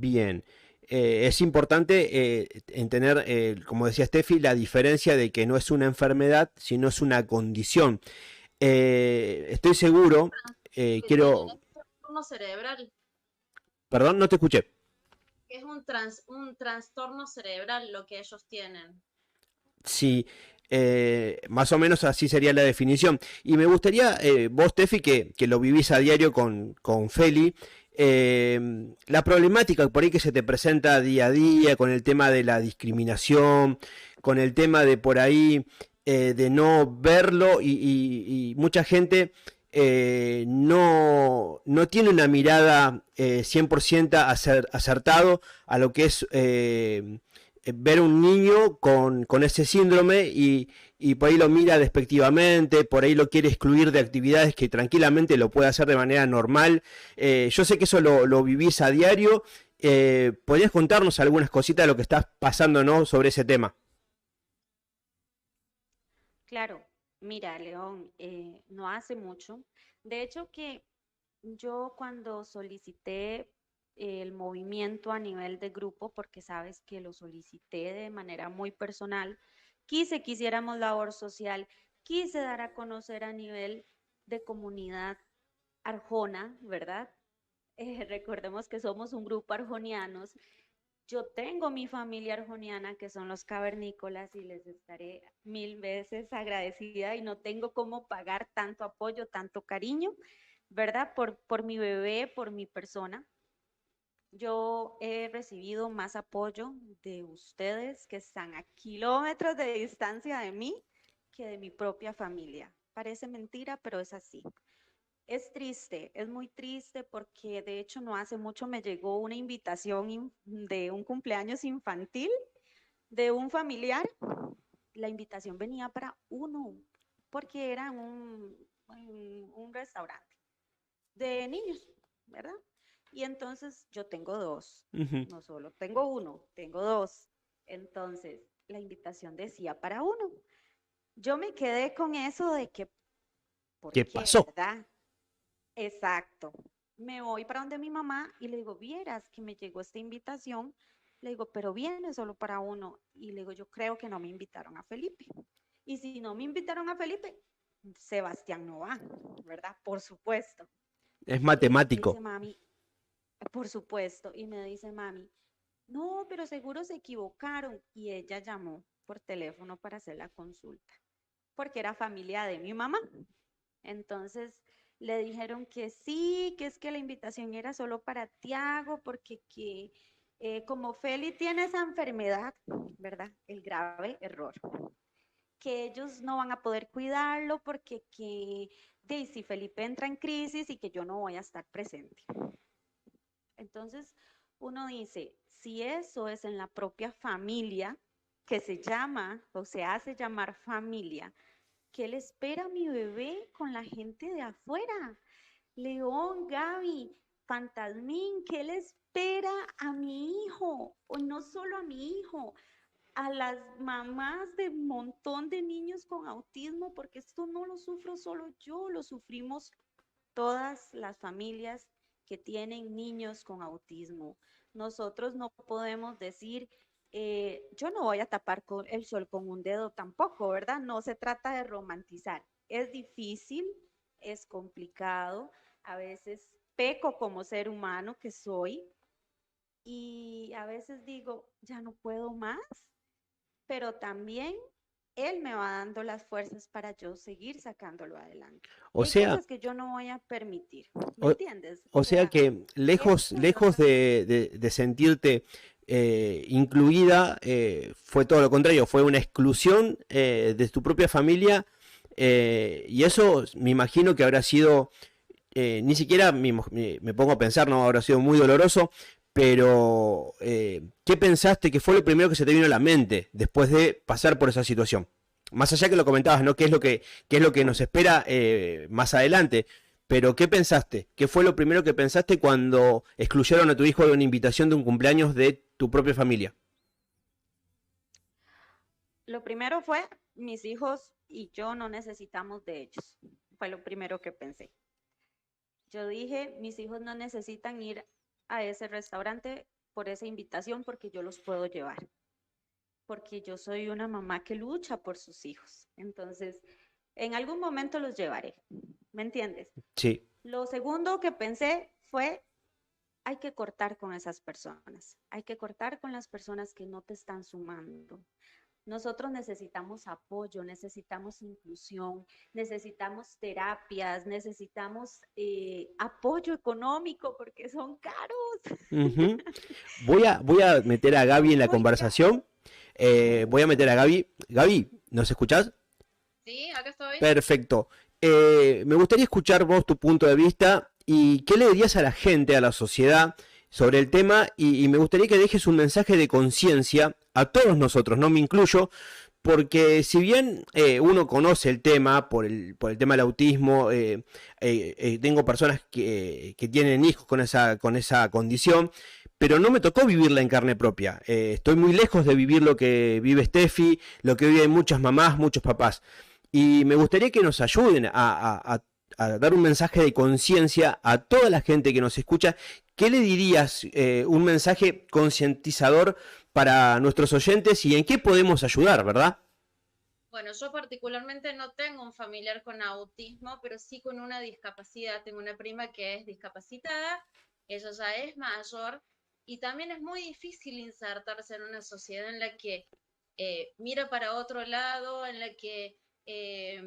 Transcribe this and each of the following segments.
Bien. Es importante entender, como decía Steffi, la diferencia de que no es una enfermedad, sino es una condición. Estoy seguro, Que tienen quiero... es un trastorno cerebral, Perdón, no te escuché. que es un trastorno cerebral lo que ellos tienen. Sí, más o menos así sería la definición. Y me gustaría, vos, Tefi, que lo vivís a diario con Feli, la problemática por ahí que se te presenta día a día con el tema de la discriminación, con el tema de por ahí de no verlo y mucha gente no tiene una mirada 100% acertado a lo que es ver un niño con ese síndrome y por ahí lo mira despectivamente, por ahí lo quiere excluir de actividades que tranquilamente lo puede hacer de manera normal. Yo sé que eso lo vivís a diario. ¿Podrías contarnos algunas cositas de lo que estás pasando, ¿no? Sobre ese tema? Claro, mira, León, no hace mucho. De hecho, que yo cuando solicité el movimiento a nivel de grupo, porque sabes que lo solicité de manera muy personal, que hiciéramos labor social, quise dar a conocer a nivel de comunidad arjona, ¿verdad? Recordemos que somos un grupo arjonianos. Yo tengo mi familia arjoniana, que son los cavernícolas, y les estaré mil veces agradecida y no tengo cómo pagar tanto apoyo, tanto cariño, ¿verdad? Por mi bebé, por mi persona. Yo he recibido más apoyo de ustedes que están a kilómetros de distancia de mí que de mi propia familia. Parece mentira, pero es así. Es triste, es muy triste porque de hecho no hace mucho me llegó una invitación de un cumpleaños infantil de un familiar. La invitación venía para uno porque era un restaurante de niños, ¿verdad? Y entonces yo tengo dos, Uh -huh. no solo tengo uno, tengo dos. Entonces la invitación decía para uno. Yo me quedé con eso de que, ¿por ¿Qué qué, pasó? verdad? Exacto. Me voy para donde mi mamá y le digo, vieras que me llegó esta invitación. Le digo, pero viene solo para uno. Y le digo, yo creo que no me invitaron a Felipe. Y si no me invitaron a Felipe, Sebastián no va, ¿verdad? Por supuesto. Es Y me dice matemático. mami, por supuesto. Y me dice mami, no, pero seguro se equivocaron. Y ella llamó por teléfono para hacer la consulta, porque era familia de mi mamá. Entonces le dijeron que sí, que es que la invitación era solo para Tiago, porque como Feli tiene esa enfermedad, ¿verdad? El grave error, que ellos no van a poder cuidarlo porque si Felipe entra en crisis y que yo no voy a estar presente. Entonces uno dice, si eso es en la propia familia, que se llama o se hace llamar familia, ¿qué le espera a mi bebé con la gente de afuera? León, Gaby, Fantasmín, ¿qué le espera a mi hijo? O no solo a mi hijo, a las mamás de un montón de niños con autismo, porque esto no lo sufro solo yo, lo sufrimos todas las familias que tienen niños con autismo. Nosotros no podemos decir, yo no voy a tapar el sol con un dedo tampoco, ¿verdad? No se trata de romantizar. Es difícil, es complicado, a veces peco como ser humano que soy y a veces digo, ya no puedo más, pero también él me va dando las fuerzas para yo seguir sacándolo adelante. Y O hay sea, cosas que yo no voy a permitir, ¿me o, entiendes? O o sea sea, que lejos, eso es lejos lo que... de sentirte incluida, fue todo lo contrario, fue una exclusión de tu propia familia y eso me imagino que habrá sido, ni siquiera me pongo a pensar, no habrá sido muy doloroso, pero ¿qué pensaste que fue lo primero que se te vino a la mente después de pasar por esa situación? Más allá que lo comentabas, ¿no? Qué es lo que nos espera más adelante? Pero ¿qué pensaste? ¿Qué fue lo primero que pensaste cuando excluyeron a tu hijo de una invitación de un cumpleaños de tu propia familia? Lo primero fue, mis hijos y yo no necesitamos de ellos. Fue lo primero que pensé. Yo dije, mis hijos no necesitan ir a ese restaurante por esa invitación porque yo los puedo llevar, porque yo soy una mamá que lucha por sus hijos. Entonces, en algún momento los llevaré, ¿me entiendes? Sí. Lo segundo que pensé fue, hay que cortar con esas personas, hay que cortar con las personas que no te están sumando. Nosotros necesitamos apoyo, necesitamos inclusión, necesitamos terapias, necesitamos apoyo económico porque son caros. Ujú. Voy a meter a Gaby en la Muy caros. conversación. Voy a meter a Gaby. Gaby, ¿nos escuchás? Sí, acá estoy. Perfecto. Me gustaría escuchar vos tu punto de vista y qué le dirías a la gente, a la sociedad sobre el tema y me gustaría que dejes un mensaje de conciencia a todos nosotros, no me incluyo, porque si bien uno conoce el tema por el tema del autismo, tengo personas que tienen hijos con esa condición, pero no me tocó vivirla en carne propia. Estoy muy lejos de vivir lo que vive Steffi, lo que viven muchas mamás, muchos papás. Y me gustaría que nos ayuden a dar un mensaje de conciencia a toda la gente que nos escucha. ¿Qué le dirías, un mensaje concientizador para nuestros oyentes y en qué podemos ayudar, verdad? Bueno, yo particularmente no tengo un familiar con autismo, pero sí con una discapacidad. Tengo una prima que es discapacitada, ella ya es mayor y también es muy difícil insertarse en una sociedad en la que mira para otro lado, en la que eh,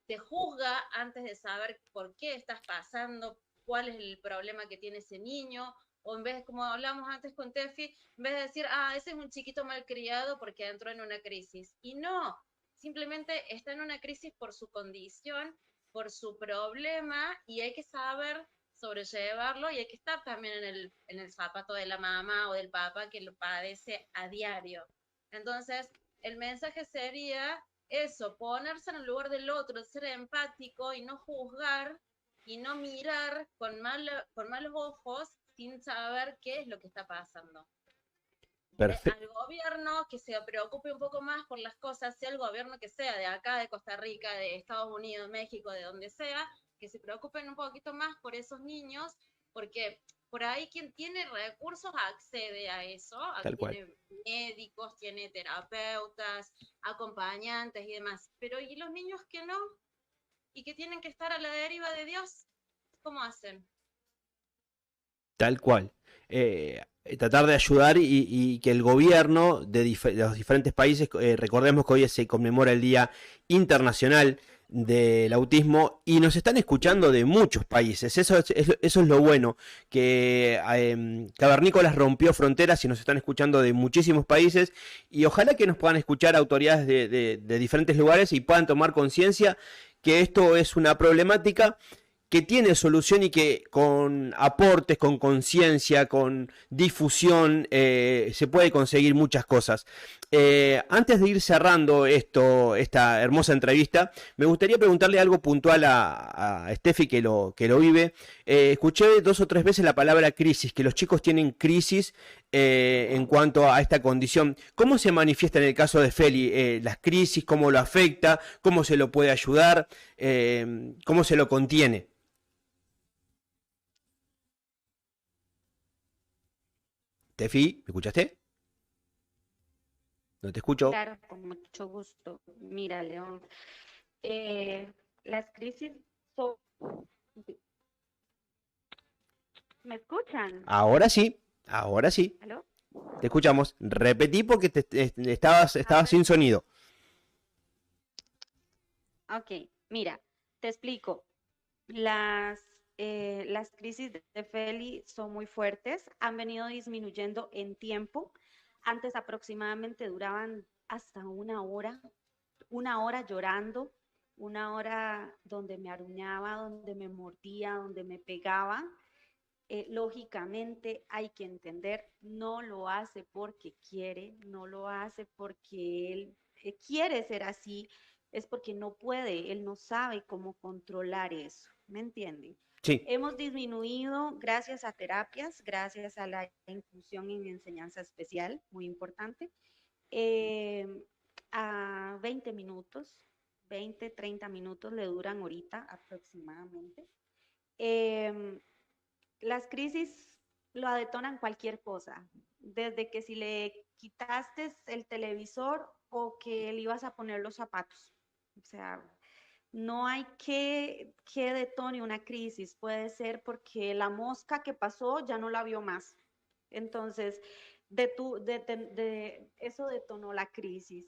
te juzga antes de saber por qué estás pasando, cuál es el problema que tiene ese niño, o en vez, como hablamos antes con Tefi, en vez de decir, ah, ese es un chiquito malcriado porque entró en una crisis. Y no, simplemente está en una crisis por su condición, por su problema, y hay que saber sobrellevarlo y hay que estar también en el zapato de la mamá o del papá que lo padece a diario. Entonces, el mensaje sería eso, ponerse en el lugar del otro, ser empático y no juzgar y no mirar con malos ojos sin saber qué es lo que está pasando. Perfecto. Al gobierno que se preocupe un poco más por las cosas, sea el gobierno que sea, de acá, de Costa Rica, de Estados Unidos, México, de donde sea, que se preocupen un poquito más por esos niños, porque por ahí quien tiene recursos accede a eso, Tal cual. tiene médicos, tiene terapeutas, acompañantes y demás, pero ¿y los niños que no? ¿Y que tienen que estar a la deriva de Dios? ¿Cómo hacen? Tal cual. Tratar de ayudar y que el gobierno de los diferentes países, recordemos que hoy se conmemora el Día Internacional del Autismo y nos están escuchando de muchos países. Eso es lo bueno, que Cavernícolas rompió fronteras y nos están escuchando de muchísimos países y ojalá que nos puedan escuchar autoridades de diferentes lugares y puedan tomar conciencia que esto es una problemática que tiene solución y que con aportes, con conciencia, con difusión, se puede conseguir muchas cosas. Antes de ir cerrando esta hermosa entrevista, me gustaría preguntarle algo puntual a Steffi que lo vive. Escuché 2 o 3 veces la palabra crisis, que los chicos tienen crisis en cuanto a esta condición. ¿Cómo se manifiesta en el caso de Feli las crisis? ¿Cómo lo afecta? ¿Cómo se lo puede ayudar? ¿Cómo se lo contiene? Tefi, ¿me escuchaste? No te escucho. Claro, con mucho gusto. Mira, León, eh, las crisis son... ¿Me escuchan? Ahora sí, ahora sí. ¿Aló? Te escuchamos. Repetí porque estabas Ahora sin sí. sonido. Ok, mira, te explico. Las, las crisis de Feli son muy fuertes, han venido disminuyendo en tiempo. Antes aproximadamente duraban hasta una hora llorando, una hora donde me aruñaba, donde me mordía, donde me pegaba. Lógicamente hay que entender, no lo hace porque quiere, no lo hace porque él quiere ser así, es porque no puede, él no sabe cómo controlar eso, ¿me entienden? Sí, Hemos disminuido gracias a terapias, gracias a la inclusión en enseñanza especial, muy importante, eh, a 20 minutos, 20, 30 minutos le duran ahorita aproximadamente. Eh, las crisis lo detonan cualquier cosa, desde que si le quitaste el televisor o que le ibas a poner los zapatos. O sea, no hay que detone una crisis, puede ser porque la mosca que pasó ya no la vio más. Entonces, eso detonó la crisis.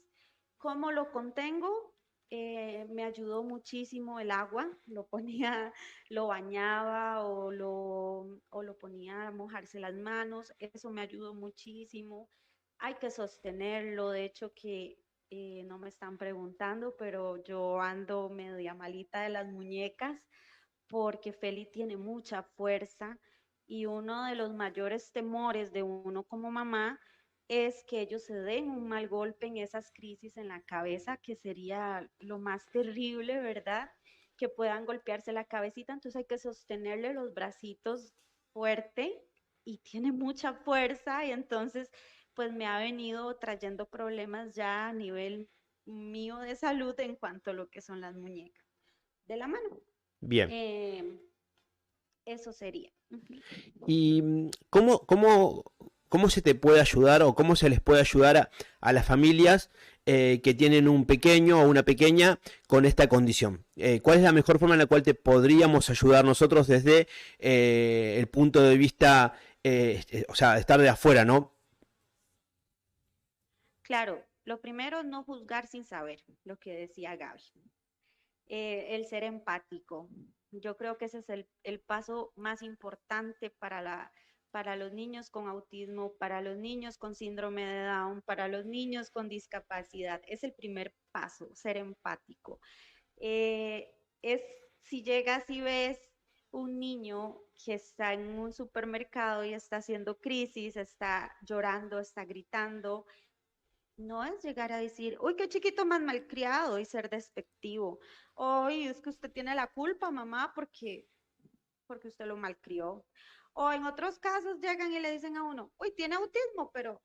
¿Cómo lo contengo? Me ayudó muchísimo el agua, lo ponía, lo bañaba o lo ponía a mojarse las manos, eso me ayudó muchísimo. Hay que sostenerlo, de hecho que no me están preguntando, pero yo ando media malita de las muñecas porque Feli tiene mucha fuerza y uno de los mayores temores de uno como mamá es que ellos se den un mal golpe en esas crisis en la cabeza, que sería lo más terrible, ¿verdad? Que puedan golpearse la cabecita, entonces hay que sostenerle los bracitos fuerte y tiene mucha fuerza y entonces pues me ha venido trayendo problemas ya a nivel mío de salud en cuanto a lo que son las muñecas de la mano. Bien. Eso sería. Ujú. ¿Y cómo se te puede ayudar o cómo se les puede ayudar a las familias que tienen un pequeño o una pequeña con esta condición? ¿Cuál es la mejor forma en la cual te podríamos ayudar nosotros desde el punto de vista, o sea, estar de afuera, ¿no? Claro, lo primero es no juzgar sin saber, lo que decía Gaby. El ser empático. Yo creo que ese es el paso más importante para los niños con autismo, para los niños con síndrome de Down, para los niños con discapacidad. Es el primer paso, ser empático. Eh, es si llegas y ves un niño que está en un supermercado y está haciendo crisis, está llorando, está gritando, no es llegar a decir, uy, qué chiquito más malcriado y ser despectivo. Uy, es que usted tiene la culpa, mamá, porque usted lo malcrió. O en otros casos llegan y le dicen a uno, uy, tiene autismo, pero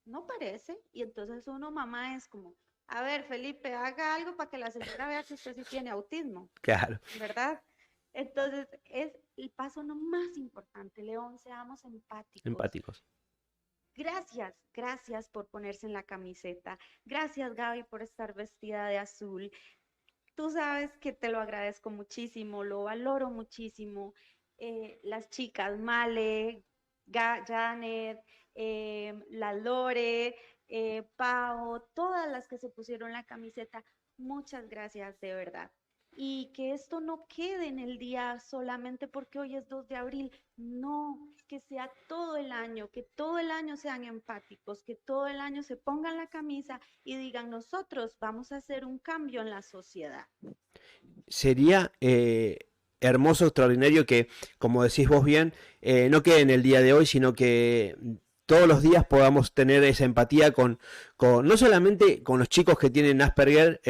no parece. Y entonces uno, mamá, es como, a ver, Felipe, haga algo para que la señora vea que usted sí tiene autismo, Claro, ¿verdad? Entonces es el paso no más importante, León, seamos empáticos. empáticos. Gracias, gracias por ponerse en la camiseta. Gracias, Gaby, por estar vestida de azul. Tú sabes que te lo agradezco muchísimo, lo valoro muchísimo. Las chicas, Male, Janet, la Lore, Pau, todas las que se pusieron la camiseta, muchas gracias de verdad. Y que esto no quede en el día solamente porque hoy es 2 de abril, no, que sea todo el año, que todo el año sean empáticos, que todo el año se pongan la camisa y digan, nosotros vamos a hacer un cambio en la sociedad. Sería hermoso, extraordinario que, como decís vos bien, no quede en el día de hoy, sino que todos los días podamos tener esa empatía no solamente con los chicos que tienen Asperger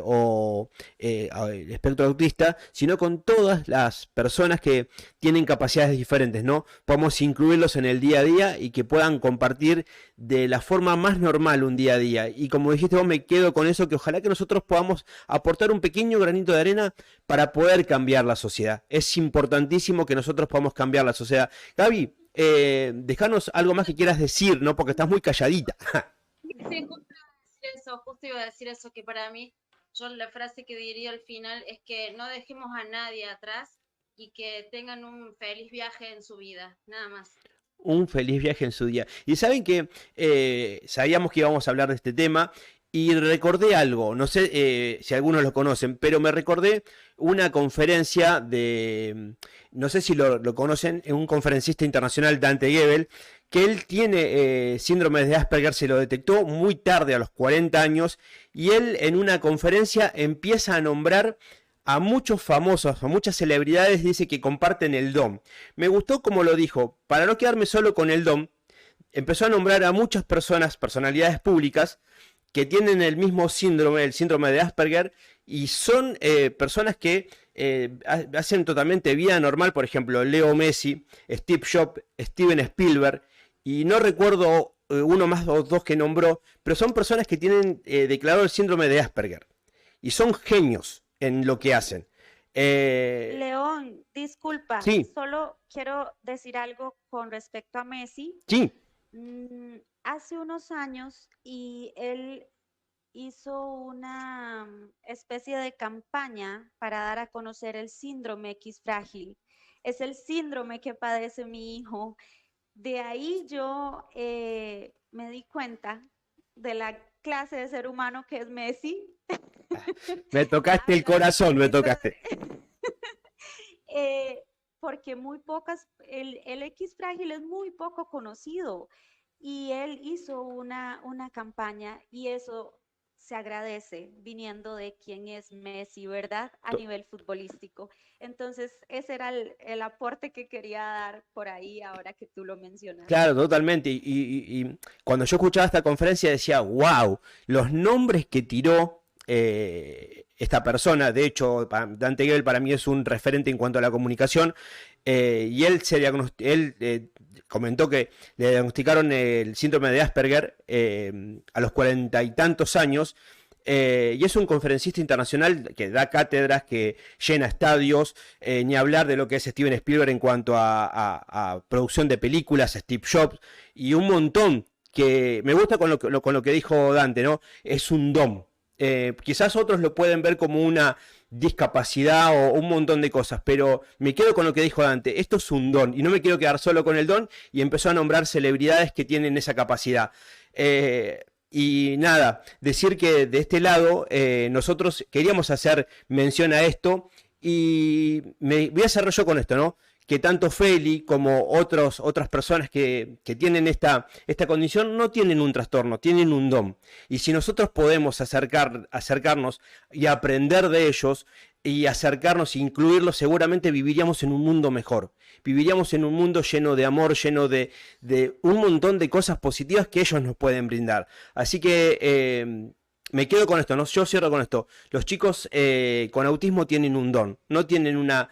o el espectro autista, sino con todas las personas que tienen capacidades diferentes, ¿no? Podemos incluirlos en el día a día y que puedan compartir de la forma más normal un día a día. Y como dijiste vos, me quedo con eso, que ojalá que nosotros podamos aportar un pequeño granito de arena para poder cambiar la sociedad. Es importantísimo que nosotros podamos cambiar la sociedad. Gaby, dejanos algo más que quieras decir, ¿no? Porque estás muy calladita. Sí, justo iba a decir eso, que para mí, yo la frase que diría al final es que no dejemos a nadie atrás y que tengan un feliz viaje en su vida, nada más. Un feliz viaje en su día. Y saben que sabíamos que íbamos a hablar de este tema y recordé algo, no sé si algunos lo conocen, pero me recordé una conferencia no sé si lo conocen, un conferencista internacional, Dante Gebel, que él tiene síndrome de Asperger, se lo detectó muy tarde, a los 40 años, y él en una conferencia empieza a nombrar a muchos famosos, a muchas celebridades, dice que comparten el don. Me gustó como lo dijo, para no quedarme solo con el don, empezó a nombrar a muchas personas, personalidades públicas, que tienen el mismo síndrome, el síndrome de Asperger, y son personas que hacen totalmente vida normal, por ejemplo, Leo Messi, Steve Jobs, Steven Spielberg, y no recuerdo uno más o dos que nombró, pero son personas que tienen declarado el síndrome de Asperger, y son genios en lo que hacen. León, disculpa, Sí, solo quiero decir algo con respecto a Messi. sí. Hace unos años y él hizo una especie de campaña para dar a conocer el síndrome X frágil. Es el síndrome que padece mi hijo. De ahí yo me di cuenta de la clase de ser humano que es Messi. Me tocaste el Habla un corazón, me poquito tocaste. eh, porque muy pocas, el X frágil es muy poco conocido y él hizo una campaña y eso se agradece viniendo de quien es Messi, ¿verdad? A To- nivel futbolístico. Entonces, ese era el aporte que quería dar por ahí ahora que tú lo mencionas. Claro, totalmente. Y cuando yo escuchaba esta conferencia decía, wow, los nombres que tiró esta persona, de hecho, Dante Gebel para mí es un referente en cuanto a la comunicación, y él comentó que le diagnosticaron el síndrome de Asperger a los 40 y tantos años. Y es un conferencista internacional que da cátedras, que llena estadios, ni hablar de lo que es Steven Spielberg en cuanto a producción de películas, Steve Jobs y un montón que me gusta con lo que dijo Dante, ¿no? Es un don. Quizás otros lo pueden ver como una discapacidad o un montón de cosas, pero me quedo con lo que dijo Dante, esto es un don y no me quiero quedar solo con el don y empezó a nombrar celebridades que tienen esa capacidad. Y nada, decir que de este lado nosotros queríamos hacer mención a esto y me voy a cerrar yo con esto, ¿no? Que tanto Feli como otras personas que tienen esta condición no tienen un trastorno, tienen un don. Y si nosotros podemos acercarnos y aprender de ellos y acercarnos e incluirlos, seguramente viviríamos en un mundo mejor. Viviríamos en un mundo lleno de amor, lleno de un montón de cosas positivas que ellos nos pueden brindar. Así que me quedo con esto, ¿no? Yo cierro con esto. Los chicos con autismo tienen un don, no tienen una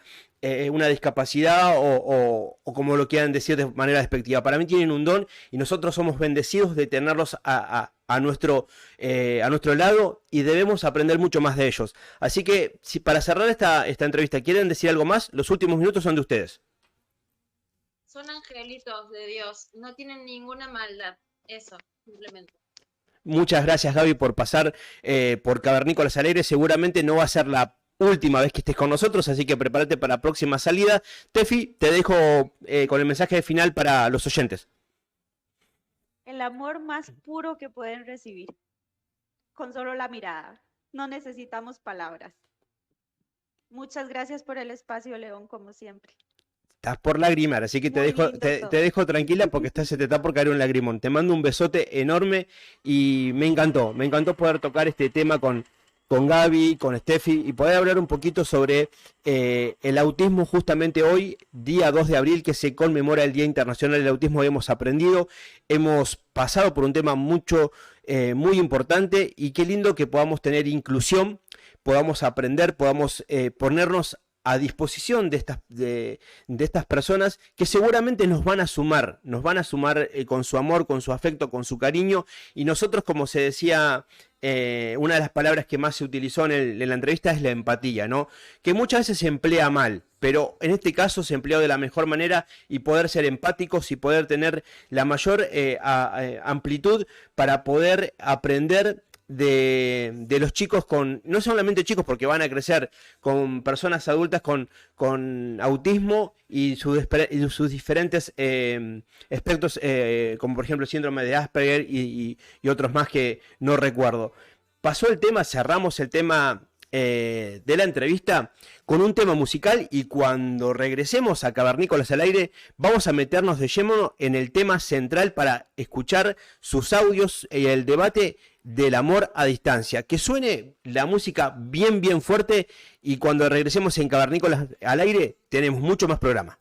discapacidad o como lo quieran decir de manera despectiva. Para mí tienen un don y nosotros somos bendecidos de tenerlos a nuestro lado y debemos aprender mucho más de ellos. Así que si para cerrar esta entrevista quieren decir algo más, los últimos minutos son de ustedes. Son angelitos de Dios, no tienen ninguna maldad. Eso, simplemente. Muchas gracias, Gaby, por pasar por Cavernícolas Alegres. Seguramente no va a ser la última vez que estés con nosotros, así que prepárate para la próxima salida. Tefi, te dejo con el mensaje final para los oyentes. El amor más puro que pueden recibir, con solo la mirada. No necesitamos palabras. Muchas gracias por el espacio, León, como siempre. Estás por lagrimar, así que te Muy dejo, lindo te, todo. te dejo tranquila porque se te está por caer un lagrimón. Te mando un besote enorme y me encantó poder tocar este tema con Gaby, con Steffi y poder hablar un poquito sobre el autismo justamente hoy, día 2 de abril, que se conmemora el Día Internacional del Autismo. Hemos aprendido, hemos pasado por un tema muy importante y qué lindo que podamos tener inclusión, podamos aprender, podamos ponernos a disposición de estas personas que seguramente nos van a sumar con su amor, con su afecto, con su cariño y nosotros, como se decía, una de las palabras que más se utilizó en la entrevista es la empatía, ¿no? Que muchas veces se emplea mal, pero en este caso se empleó de la mejor manera y poder ser empáticos y poder tener la mayor amplitud para poder aprender de los chicos no solamente chicos porque van a crecer con personas adultas con autismo y sus diferentes aspectos, como por ejemplo el síndrome de Asperger y otros más que no recuerdo. Pasó el tema, cerramos el tema de la entrevista con un tema musical y cuando regresemos a Cavernícolas al Aire vamos a meternos de lleno en el tema central para escuchar sus audios y el debate del amor a distancia. Que suene la música bien fuerte y cuando regresemos en Cavernícolas al Aire tenemos mucho más programa.